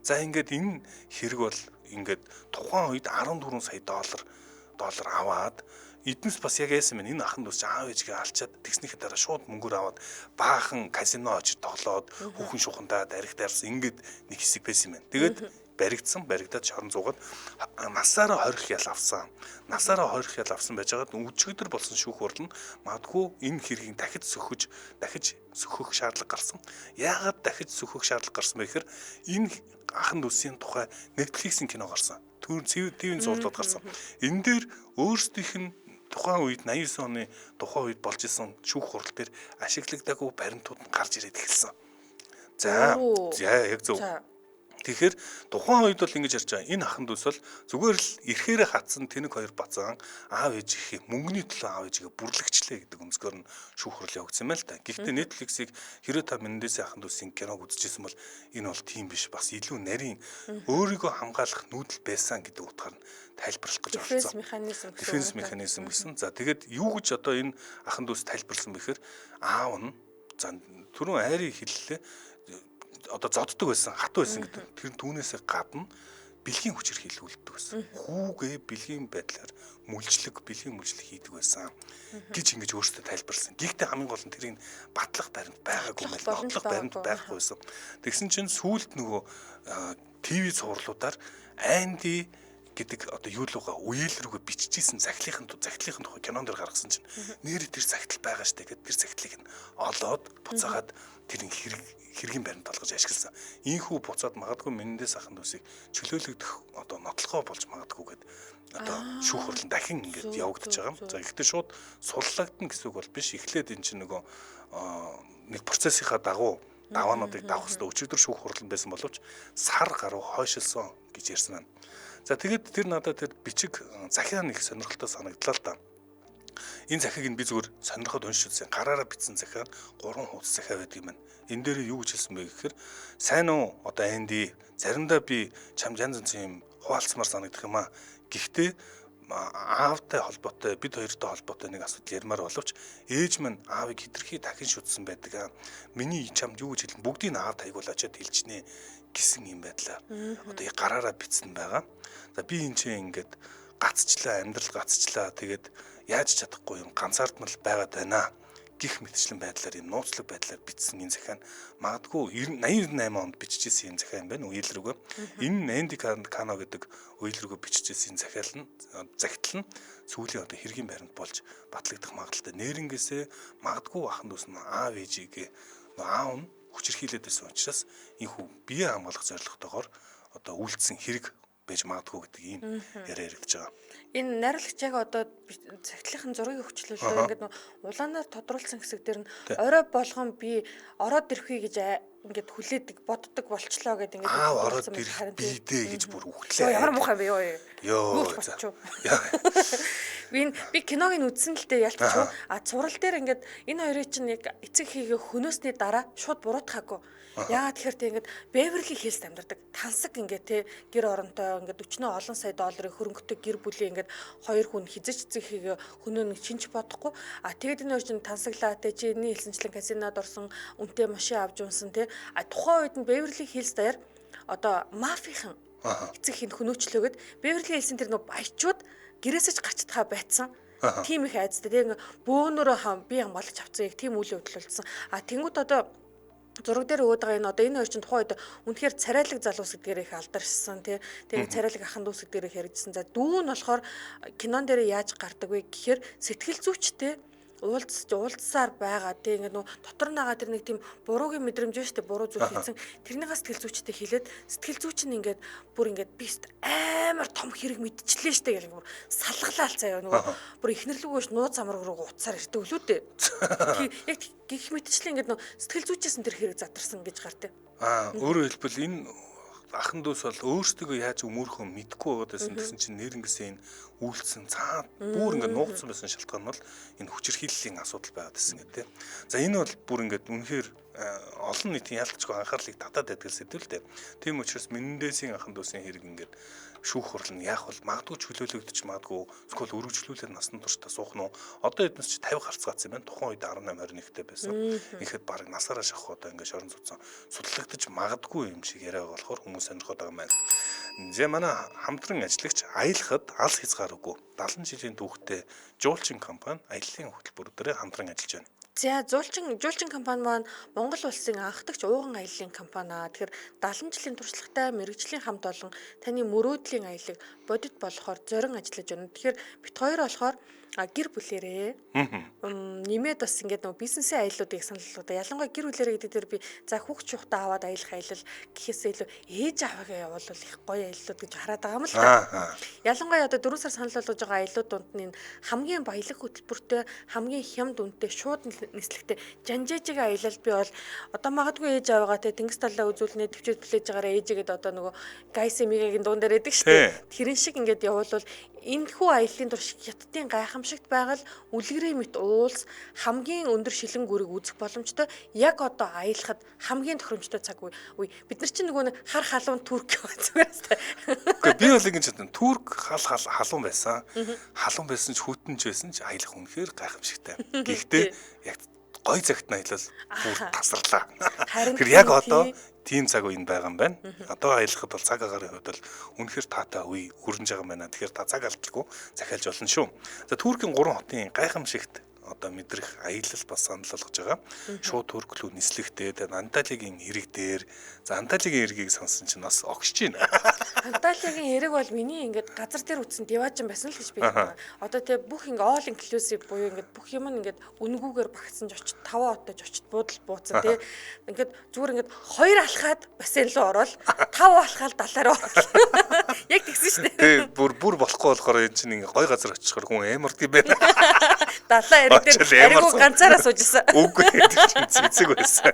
За ингээд энэ хэрэг бол ингээд тухайн үед 14 сая доллар аваад эднээс бас яг яасан мэн энэ ахын дүүс аав ээжигээ алчаад тэгснийхээ дараа шууд мөнгөөр аваад баахан казино очиж тоглоод хүүхэн шухандаа даригтаарсан ингээд нэг хэсэг байсан юм байна. Тэгээд баригдаад шорон зуугаад насаараа хорих ял авсан. Насаараа хорих ял авсан байж байгаад өчигдөр болсон шүүх хурал нь магадгүй энэ хэргийг дахиж сөхөх шаардлага гарсан. Яагаад дахиж сөхөх шаардлага гарсан бэ гэхээр энэ ахын дүүсийн тухай Netflix-ийн кино гарсан. TV-ийн зурлууд гарсан. Энэ дээр өөрсдийнх нь тухайн үед 89 оны тухайн үед болж исэн шүүх хурал дээр ашиглагдаагүй баримтууд нь гарч ирээд эхэлсэн. За яг зөв. Тэгэхээр тухайн үед бол ингэж ярьж байгаа. Энэ ахын дүүс бол зүгээр л ирэхээрээ хатсан тэнэг хоёр бацаан аав ээжийнхээ мөнгөний төлөө аав ээжигээ бүрлэгчлээ гэдэг өнцгөр нь шүүх хурал явагдсан байл та. Гэхдээ Netflix-ийг хэрэв та Мендесийн ахын дүүсийн киног үзчихсэн бол энэ бол тийм биш. Бас илүү нарийн өөрийгөө хамгаалах нүүдэл байсан гэдэг утгаар нь тайлбарлах гэж оролцсон. Дефенс механизм гэсэн. За тэгээд юу гэж одоо энэ ахын дүүс тайлбарлсан бэхээр аав нь за түрүүн айрыг хэллээ. Одоо зоддог байсан, хатуу байсан гэдэг. Тэр түүнээсээ гадна бэлгийн хүчээр хилүүлдэг байсан. Хүүгээ бэлгийн байдлаар бэлгийн мүлжлэг хийдэг байсан гэж ингэж өөртөө тайлбарласан. Гэхдээ хамгийн гол нь тэрийг батлах баримт байгаагүй мэл, нотлох баримт байхгүй байсан. Тэгсэн чинь сүүлд нөгөө ТV цувралуудаар Анди гэдэг одоо юу лугаа үеэл рүүгээ биччихсэн захидлын тухай кинон дээр гаргасан чинь нэр тэр захидал байгаа штэ гэдэг тэр захидлыг нь олоод буцаагаад тэр хэргийн баримт болгож ашигласан. Ийхүү буцаад магадгүй Мендес ахын дүүсийг чөлөөлөгдөх одоо нотлохоо болж магадгүй гэд одоо шүүх хурлын дахин ингээд явагдаж байгаа. За ихтэй шууд суллагдана гэсэн үг бол биш. Эхлээд эн чинь нөгөө нэг процессынхаа дагуу даваануудыг давах хэрэгтэй өчигдөр шүүх хурал байсан боловч сар гаруй хойшилсон гэж ярьсан байна. За тэгээд тэр надад тэр бичиг захиа нэг сонирхолтой санагдлаа л да. Энэ захийг нь би зүгээр сонирхоод уншиж үзсэн. Гараараа бичсэн захиа 3 хуудас захиа байдаг юм байна. Энэ дээр юу гэж хэлсэн бэ гэхээр сайн уу одоо Анди заримдаа би чамд янз янз юм хуваалцмаар санагдах юм аа. Гэхдээ аавтай холбоотой бид хоёртой холбоотой нэг асуудал ярмаар боловч ээж минь аавыг хитрхи дахин шүтсэн байдаг. Миний чамд юу гэж хэлэн бүгдийг аав таягуулаачаад хэлчихнэ гэсэн юм байдлаар одоо гараараа бичсэн байгаа. За би энэ чинь ингээд амьдрал гацчлаа тэгээд яаж чадахгүй юм ганцаардмал байгаад байна гих мэтчлэн байдлаар энэ нууцлаг байдлаар бичсэн энэ захиа магадгүй 88 онд бичижсэн энэ захиа юм байна үеэл рүүгээ. Энэ Энди Кано гэдэг үеэл рүүгээ бичижсэн захиал нь загтал нь сүүлийн одоо хэргийн баримт болж батлагдах магадaltaй нэрнгээсээ магадгүй ахын дүүс нь аав ээжигээ аав нь хүчирхийлээд байсан учраас энэ бие хамгаалах зорилготойгоор одоо үйлдсэн хэрэг байж магадгүй гэдэг ийм яриа яригдж байгаа. Энэ найрлагч яг одоо цагтлынхын зургийг хөвчлөлөө ингээд улаанаар тодруулсан хэсэг дээр нь орой болгон би ороод ирэхүй гэж ингээд хүлээдэг боддог болчлоо гэдэг ингээд ороод ирэх бидээ гэж бүр үхлээ. Ямар муухай бэ ёо. Би киног нь үзсэн л дээ ялцчихв. Цуврал дээр ингээд энэ хоёрын чинь яг эцэг хийгээ хөнөөсний дараа шууд буруутгаагүй. Яагаад тэгэхээр тэг ингээд Беверли Хиллс амьдардаг. Тансаг ингээд те гэр оронтой ингээд 40 олон сая долларын хөрөнгөтэй гэр бүлийн ингээд хоёр хүн хизэж эцэг хийгээ хөнөө нэг шинж бодохгүй. Тэгээд энэ хоёр чинь тансаглаа те чи энэ хэлсэнчлэн казинод орсон үнэтэй машин авч унсан те. Тухайн үед нь Беверли Хиллс даяар одоо мафийн эцэг хийн хөнөөчлөөгд Беверли Хиллсийн тэр нөө баячууд гэрээсээ ч гарч чадхаа байцсан. Тим их айцтай тийм бөөнөрөө би хамгаалж авцсан яг тийм үйл явдал болсон. Тэнгууд одоо зураг дээр өгöd байгаа энэ одоо энэ хоёр чинь тухайн үед үнэхээр царайлаг залуус гэдгээр их алдаршсан тий. Тэгээ царайлаг ахын дүүс гэдгээр их ярьжсэн. За дүү нь болохоор кинон дээр яаж гардаг вэ гэхээр сэтгэл зүйчтэй уулзсаар байгаа тий ингээд нөө дотор нагаа тэр нэг тийм буруугийн мэдрэмж шүү дээ буруу зүйл хийсэн тэрнийхээ сэтгэл зүйчтэй хэлээд сэтгэл зүйч нь ингээд бүр ингээд би амар том хэрэг мэдчихлээ шүү дээ гэх юм салгалаал заяа нөгөө бүр ихнэрлүүгөөш нууц амраг руу уцаар ирдэг лүү дээ яг гих мэдчихлээ ингээд нөө сэтгэл зүйчээс нь тэр хэрэг задарсан гэж гартай өөрөөр хэлбэл энэ ахан дүүс бол өөрсдөө яаж өмөрхөө мэдгүй байгаад байсан гэсэн чинь нэрнгэсээ энэ үйлцэн цаад бүр ингээд нуугдсан байсан шалтгаан бол энэ хүчирхийллийн асуудал байгаад байсан гэдэг. За энэ бол бүр ингээд үнэхээр олон нийтийн ялцчгүй анхаарлыг татаад байдаг сэдв л дээ. Тийм учраас Мендесийн ахан дүүсийн хэрэг ингээд шүүх хурал нь яах вэ? Магадгүй чөлөөлөгдөж магадгүй эсвэл өргөжлүүлээд насан туршдаа суух нь. Одоо эднес чи 50 гарцгаацсан юм байна. Тухайн үед 18-21-тэй байсан. Ихэд баг насаараа шахах одоо ингээд шорон цуцсан судлагдаж магадгүй юм шиг яриа болохоор хүмүүс сонирхоод байгаа юм байна. Зэ манай хамтран ажиллагч аялахад алс хязгааргүй 70 жилийн түүхтэй жуулчин компани аяллаа хөтөлбөрөөр хамтран ажиллаж байна. За жуулчин компани маань Монгол улсын анхдагч ууган аяллаа компани аа. Тэгэхээр 70 жилийн туршлагатай мэрэгжлийн хамт олон таны мөрөөдлийн аяллыг бодит болохоор зорин ажиллаж байна. Тэгэхээр бит хоёр болохоор гэр бүлэрээ нэмээд бас ингээд нөгөө бизнесийн аяллуудыг санал болгоо. Ялангуяа гэр бүлэрээ гэдэг дээр би за хүүхд чухтаа аваад аялах аялал гэхээсээ илүү ээж аваагаа явуул их гоё аяллууд гэж хараад байгаа юм л та. Ялангуяа одоо 4 сар санал болгож байгаа аяллууд донд нь хамгийн баялаг хөтөлбөртэй, хамгийн хямд үнэтэй, шууд нислэгтэй жанжаажиг аялал би бол одоо магадгүй ээж аваагаа те тэнгис талаа үзүүлнэ төвчөд плэж байгаараа ээжигэд одоо нөгөө гайс эмигийн дуун дээр байдаг шүү дээ. Тэрэн шиг ингээд явуул энэ хүү аяллаа турш хятадын гайхамшигт байгаль үлгэрээ мэт уулс хамгийн өндөр шилэн гүрийг үзэх боломжтой яг одоо аялахад хамгийн тохиромжтой цаг үе. Бид нар чинь нөгөө хар халуун турк зүгээрс та. Гэхдээ би бол ингэж бодсон. Турк халуун байсан. Халуун байсан ч хүйтэнч байсан ч аялах үнэхээр гайхамшигтай. Гэхдээ яг гой цагт нь аялал бүр тасарлаа. Тэр яг одоо тийм цаг үеийн байгаа юм байна. Одоо аялахад бол цаг агарын хувьд бол үнэхээр таатай үе хүрнэж байгаа юм байна. Тэгэхээр та цаг алдалгүй захиалж болно шүү. За Туркийн 3 хотын гайхамшигт одоо мэдрэх аялал бас санал болгож байгаа. Шууд Турк руу нислэгтэй Анталигийн хэрэг дээр за Анталигийн хэргийг сонсон чинь бас огшиж байна. Анталигийн хэрэг бол миний ингээд газар дээр үтсэн диваажин байсан л гэж би бодсон. Одоо тэг бүх ингээд all inclusive буюу ингээд бүх юм ингээд үнгүүгээр багцсан ч очиж 5 хотож очиж буудал бууцсан тий. Ингээд зүгээр ингээд 2 алхаад бассейн руу ороод 5 алхаад далаараа орлоо. Яг тэгсэн шүү дээ. Тэг бүр болохгүй болохоор энэ чинь ингээд гой газар очихоор хүн аймард юм байна. Далаа хэрэг дээр аригу ганцаараа суужсан. Үгүй чинь цэцэг байсан.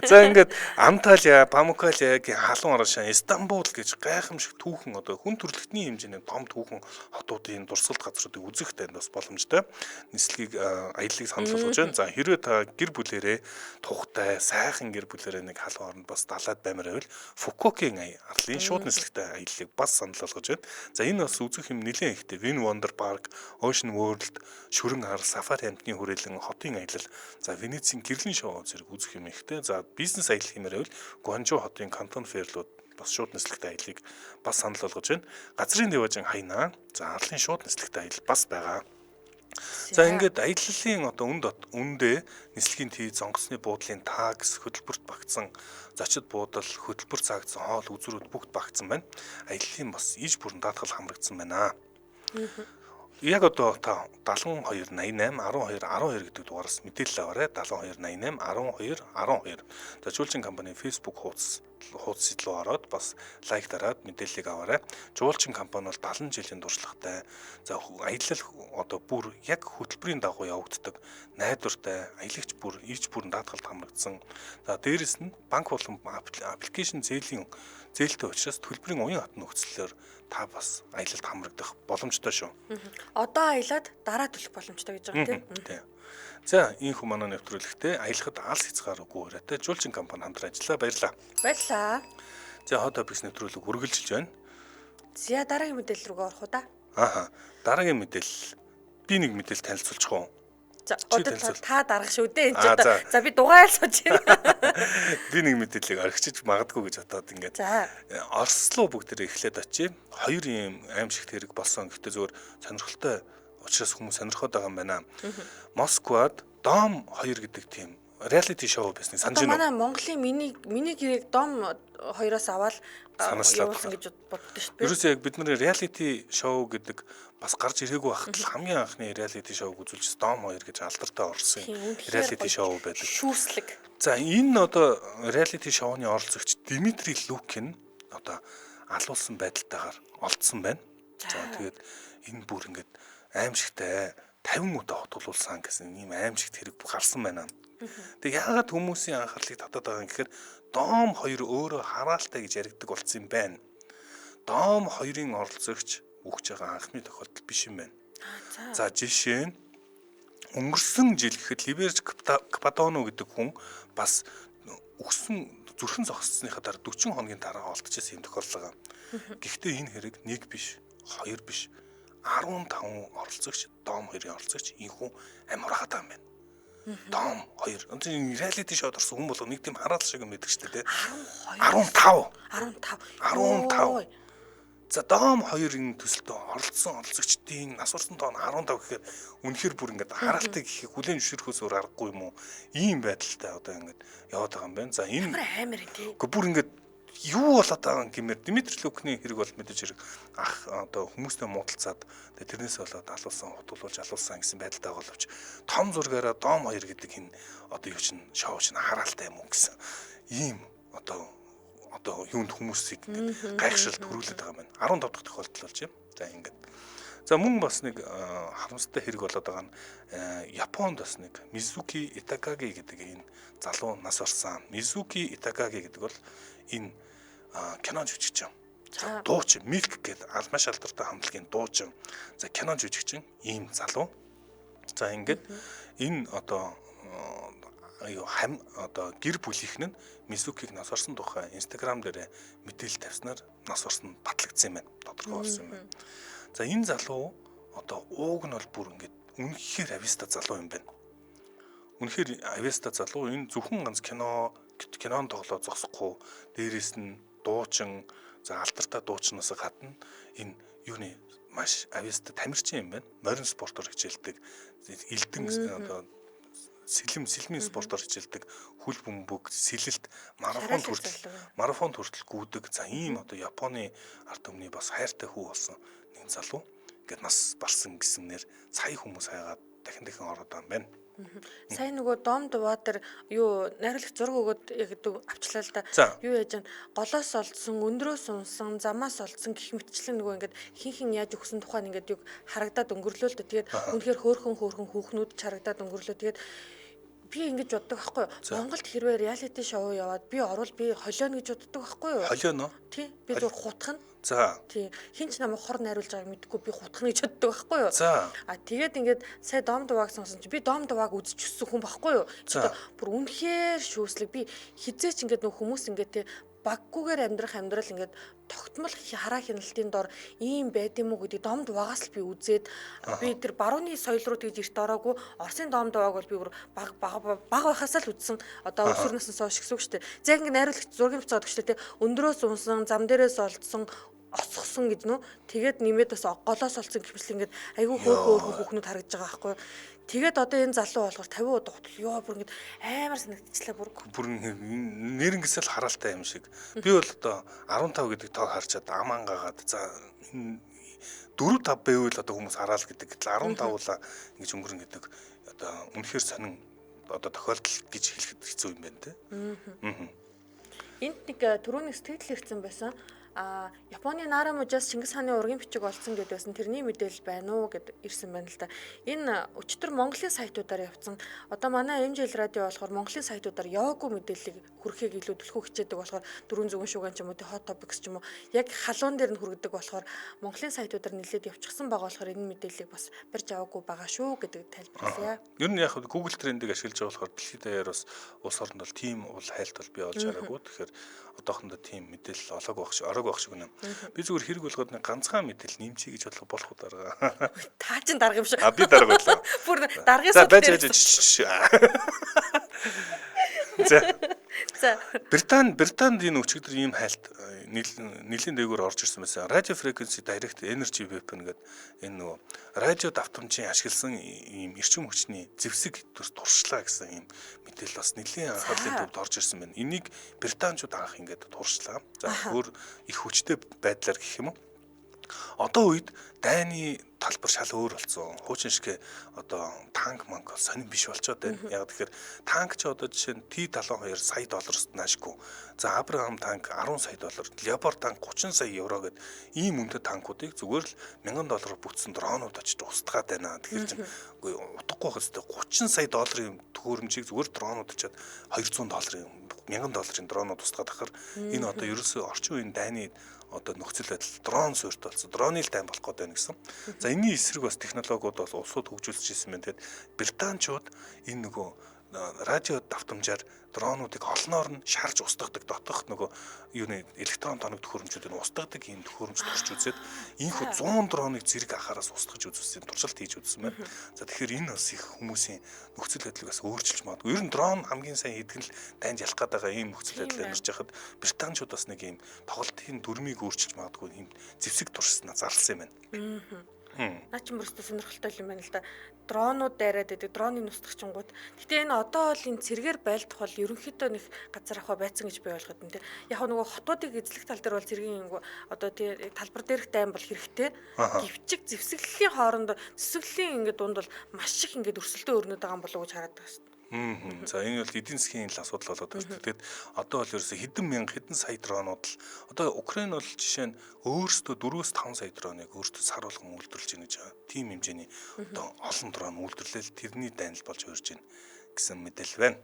За ингээд Анталия, Памуккалиагийн халуун арашаа Стамбул гэж гайхамшиг түүхэн одоо хүн төрөлхтний хэмжээний том түүхэн хотуудын дурсгалт газруудыг үзэх танд бас боломжтой. Нислэгийг аяллыг санал болгож байна. За хэрвээ та гэр бүлэрээ тухтай, сайхан гэр бүлэрээ нэг халуун оронд бас далаад баймаар байвал Фукокийн арлын шууд нислэгтэй аяллыг бас санал болгож байна. За энэ бас үзэх юм нэлээд ихтэй. Win Wonder Park, Ocean World, шүрэн хар, сафари амтны хүрээлэн хотын аялал. За Венецийн гэрлийн шоу зэрэг үзэх юм ихтэй. За бизнес аялал хэмээр байвал Гуанчжоу хотын Кантон Фэрлүүд бас шууд нислэгтэй аяллыг бас санал болгож байна. Газрын дэважин Хайнаа. За арлын шууд нислэгтэй аялал бас байгаа. За ингээд аяллалын одоо үндэ нислэгийн тий зонгоцны буудлын такс хөтөлбөрт багтсан зочид буудал хөтөлбөр цаагдсан хоол үзүүрүүд бүгд багтсан байна. Аяллалын бас иж бүрэн даатгал хамрагдсан байна. Яг одоо та 7288 12 гэдэг дугаараас мэдээлэл аваарай. 7288 12 12. За жуулчин компани Facebook хуудас руу ороод бас лайк дараад мэдээллийг аваарай. Жуулчин компани бол 70 жилийн туршлагатай. За аялал одоо бүр яг хөтөлбөрийн дагуу явагддаг. Найдвартай, аялагч бүр иж бүрэн даатгалд хамрагдсан. За дээрэс нь банк болон аппликейшн зээлтэй учраас төлбөрийн уян хатны нөхцлөөр та бас аялалд хамрагдах боломжтой шүү. Одоо аялаад дараа төлөх боломжтой гэж байгаа тийм. За энэ хүмүүс манай нэвтрүүлэгтээ аялахад алс хязгааргүй ураатай жуулчин компани хамтран ажиллаа. Баярлалаа. Баярлалаа. За хот офис нэвтрүүлэг үргэлжилж байна. За дараагийн мэдээлэл рүү орох уу да? Дараагийн мэдээлэл би нэг мэдээлэл танилцуулчих уу? За одоо та дарах шүү дээ. За би дугаал сууж байна. Би нэг мэдээллийг орхичиж магадгүй гэж бодоод ингээд. Орос руу бүгдээрээ эхлээд очив. 2 ийм аимшигт хэрэг болсон. Гэхдээ зөвөр сонирхолтой учраас хүмүүс сонирхоод байгаа юм байна. Москвад Дом 2 гэдэг тийм реалити шоу байсныг санаж байна. Манай Монголын миний гэрээг Дом 2-оос аваад явуулсан гэж боддоо шүү дээ. Ерөөсөө яг бидний реалити шоу гэдэг бас гарч ирээгүй байхад л хамгийн анхны реалити шоуг үзүүлж Дом 2 гэж алдартай орсон реалити шоу байдаг. Шүүслэг. За энэ одоо реалити шоуны оролцогч Дмитрий Лукин одоо алуулсан байдалтайгаар олдсон байна. За тэгээд энэ бүр ингээд аимшигтай 50 удаа хутгалуулсан гэсэн ийм аимшигт хэрэг гарсан байна. Тэг яагаад хүмүүсийн анхаарлыг татаад байгаа юм гэхээр Дом 2 өөрөө хараалтай гэж яригддаг болсон юм байна. Дом 2-ын оролцогч өгч байгаа анхны тохиолдол биш юм байна. За жишээ нь өнгөрсөн жил гэхэд Ливерж Кападоно гэдэг хүн бас зүрхэн зогссныхаа дараа 40 хоногийн дараа олдчихсан юм тохиолдол байгаа. Гэхдээ энэ хэрэг 1 биш, 2 биш, 15 оролцогч, Дом 2-ын оролцогч энэ хүн амар хатаа юм байна. Дом 2. Энэ реалити шоуд орсон хүн болго нэг тийм хараал шиг юм байдаг шүү дээ. 15. За Дом 2-ын төсөлтөд оролцсон оролцогчдын нас урсан тоон 15 гэхээр үнэхээр бүр ингээд хараалтай гэхийг хүлээн зөвшөөрөхөөс өөр аргагүй юм уу? Ийм байдалтай одоо ингээд яваад байгаа юм байна. За энэ амар тийм. Гэхдээ бүр ингээд юу болоод байгаа юм гэмээр Дмитрий Лукны хэрэг бол мэдээж хэрэг одоо хүмүүстэй муудалцаад тэрнээс болоод алуулсан гэсэн байдалтай боловч том зургаараа Дом 2 гэдэг энэ одоо юу чин шоу чин хараалтай юм уу гэсэн ийм одоо юунд хүмүүсийг гайхшилт төрүүлээд байгаа юм байна. 15 дахь тохиолдол болж юм. За ингээд. За мөн бас нэг харамсалтай хэрэг болоод байгаа нь Японд бас нэг Мизуки Итакаги гэдэг энэ залуу нас орсон. Мизуки Итакаги гэдэг бол энэ кино жүжигчин. За дуучин Milk гэдэг алмаш алдартай хамтлагийн дуучин. За кино жүжигчин ийм залуу. За ингээд энэ одоо гэр бүлийнхэн нь Мизукиг нас орсон тухай Instagram дээр мэдээлэл тавьснаар нас орсон батлагдсан юм байна. Тодорхой болсон юм байна. За энэ залуу одоо ууг нь бол бүр ингээд үнэхээр ависта залуу юм байна. Үнэхээр ависта залуу энэ зөвхөн ганц кинон тоглоо зогсохгүй дээрээс нь дуучин за алдартай дуучнаас гадна энэ юуны маш ависта тамирчин юм байна. Морин спортоор хичээлдэг элдэн одоо сэлмийн спортоор хичээлдэг хүл бөмбөг сэлэлт марафонд хүртэл гүйдэг. За ийм одоо Японы ард түмний бас хайртай хүү болсон нэг залуу ингээд нас барсан гэснээр сая хүмүүс хайгаад дахин ороод байгаа юм байна. Сайн нөгөө Дом Water юу найруулагч зураг өгөөд яг авчлаа л да. Юу яаж вэ? Голоос олдсон, өндрөөс унсан, замаас олдсон гэх мэтчлэн нөгөө ингээд хин яаж өгсөн тухайн ингээд юу харагдаад өнгөрлөө л да. Тэгээд үнэхээр хөөхөн хүүхнүүд харагдаад өнгөрлөө. Тэгээд би ингэж боддог байхгүй юу? Монголд хэрвээ реалити шоу яваад би орвол би холионо гэж боддог байхгүй юу? Холионо? Тий. Би зөв хутгах нь. За. Тий. Хин ч намайг хор найруулж байгааг мэдгүй би хутгах нь гэж боддог байхгүй юу? За. Тэгээд ингээд сая Дом Дувааг сонсон чи би Дом Дувааг үзэж өссөн хүн байхгүй юу? Бүр үнэхээр шүүслэг би хизээч ингээд нөх хүмүүс ингээд тий баггүйгээр амьдрах амьдрал ингээд тогтмол хараа хяналтын дор ийм байд юм уу гэдэг Дом Дуваагаас л би үзээд би тэр барууны соёл руу тэгж эрт ороогүй Оросын Дом Дувааг бол би бүр баг байхасаа л үзсэн одоо өсвөр насны сошиг шүү дээ. Яг ингээд найруулагч зургийн буцаад өгч тэ өндрөөс унсан зам дээрээс олдсон осгосон гэж нөө тэгээд нэмээд бас голоос олцсон гэхмэл ингээд айгүй хөөхөн хүүхнүүд харагдаж байгаа байхгүй. Тэгээд одоо энэ залуу болгоор 50 удаа хутал ёо бүр ингээд амар санагдчихлаа бүр нэрнгэсэл хараалтай юм шиг. Би бол одоо 15 гэдэг тоог харчаад аман гагаад за 4-5 байвал одоо хүмүүс хараал гэдэг. 15 улаа ингэж өнгөрөн гэдэг одоо үнэхээр сонин одоо тохиолдол гэж хэлэхэд хэцүү юм байна те. Энд нэг түрүүний сэтгэл хэрэгцэн байсан. Японы Нара мужаас Чингис хааны ургийн бичиг олцсон гэдээ байсан тэрний мэдээлэл байна уу гэд ирсэн байна л да. Энэ өчтөр Монголын сайтуудаар явцсан. Одоо манай MJL радио болохоор Монголын сайтуудаар яваагүй мэдээллийг хүргэхийг илүү төлхөө хичээдэг болохоор дөрвөн зүгэн шуган ч юм уу hot topics ч юм уу яг халуун дээр нь хүргэдэг болохоор Монголын сайтуудаар нэлээд явчихсан байгаа болохоор энэ мэдээллийг бас барьж аваагүй байгаа шүү гэдэг тайлбарлая. Ер нь яг Google Trend-ийг ашиглаж байгаа болохоор дэлхийд даяар бас улс орнд бол тийм уул хайлт бол бий болж хараагүй. Тэгэхээр одоохондоо тийм мэдээлэл ороогүй байх шиг үнэ. Би зүгээр хэрэг болгоод нэг ганцхан мэдээлэл нэмчий гэж болох уу дарга. Та чинь дарга юм шиг. Би дарга байлаа. Бүр даргын судал. За Британд энэ өчигдөр ийм хайлт нэлийн дээгүүр орж ирсэн байсан. Radio Frequency Direct Energy Weapon гэдэг энэ нөгөө радио давтамжийн ашигласан ийм эрчим хүчний зэвсэг туршлаа гэсэн ийм мэдээлэл бас нэлийн анхаарлын төвд орж ирсэн байна. Энийг британчууд анх ингээд туршлаа. За өөр их хүчтэй байдлаар гэх юм уу. Одоо үед дайны талбар шал өөр болсон. Хуучин шиг одоо танк манк сонирн биш болчиход байна. Яг тэгэхээр танк ч одоо жишээ нь T-72 сая долларост наашгүй. За Абрахам танк 10 сая доллар, Leopard танк 30 сая евро гэд ийм үнэтэй танкуудыг зүгээр л $1000 бүтсэн дронууд очиж устгаад байна. Тэгэхээр чинь үгүй утгагүй хэвчээ 30 сая долларын төхөөрөмжийг зүгээр дронууд очиад $200 $1000 дронууд устгаад ахаар энэ одоо ерөөсөө орчин үеийн дайны одоо нөхцөл байдал дрон суурьт болсон. Дроны л дайн болох гээд байна гэсэн. За энэний эсрэг бас технологиуд бас улсууд хөгжүүлж ирсэн байна. Тэгээд британчууд энэ нөгөө радио давтамжаар дронуудыг олноор нь шарж устгадаг дотох нөгөө юуны электрон тоног төхөөрөмжүүдийг устгадаг ийм төхөөрөмж төрж үзээд ийхүү 100 дроныг зэрэг анхаараас устгаж үзсэн туршилт хийж үзсэн байна. За тэгэхээр энэ бас их хүмүүсийн нөхцөл байдлыг бас өөрчилж магадгүй. Ер нь дрон хамгийн сайн хийдэг л дайнд ялах гээд байгаа ийм нөхцөл байдлаар ирж байхад британчууд бас нэг ийм тоглолтын дүрмийг өөрчилж магадгүй ийм зэвсэг туршилтнаа зарласан юм байна. Наа чи мөрөстө сонирхолтой юм байна л да. Дронууд дайраад идэг, дроны нустгчингууд. Гэтэ энэ одоо бол энэ цэргээр байлдах бол ерөнхийдөө нэг газар ахаа байцсан гэж би ойлгоод байна те. Яг нөгөө хотуудыг эзлэх тал дээр бол цэргийн одоо тий талбар дээрх дайм бол хэрэгтэй. Гэвчиг зэвсэглэлийн хооронд зэвсэглэлийн ингээд дунд бол маш их ингээд өрсөлдөө өрнөд байгаа юм болов уу гэж хараад байгаа шүү. За энэ бол эдийн засгийн л асуудал болоод байна. Тэгээд одоо бол ерөөсө хэдэн сая дронууд л одоо Украин бол жишээ нь өөрсдөө 4-5 сая дроныг өөрсдөө сар болгон үйлдвэрлэж байна гэж байгаа. Тим хэмжээний одоо олон дрон үйлдвэрлэл тэрний дайнал болж өрж байна гэсэн мэдээлэл байна.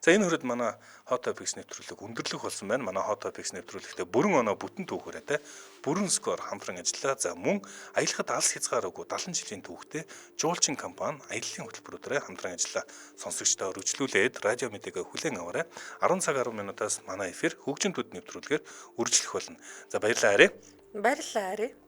За энэ хүрээд манай Hot Topics нэвтрүүлэг өндөрлөх болсон байна. Манай Hot Topics нэвтрүүлэгтээ бүрэн оноо бүтэн түүхээрээ те бүрэн скор хамтран ажиллаа. За мөн аялахад алс хязгаараагүй 70 жилийн түүхтэй жуулчин компани аяллаа хөтөлбөрөөрөө хамтран ажиллаа. Сонсогчдоо өргөжлүүлээд радио мэдээгээ хүлээн аваарай. 10 цаг 10 минутаас манай эфир хөгжим төд нэвтрүүлгээр үргэлжлэх болно. За баярлалаа Ари. Баярлалаа Ари.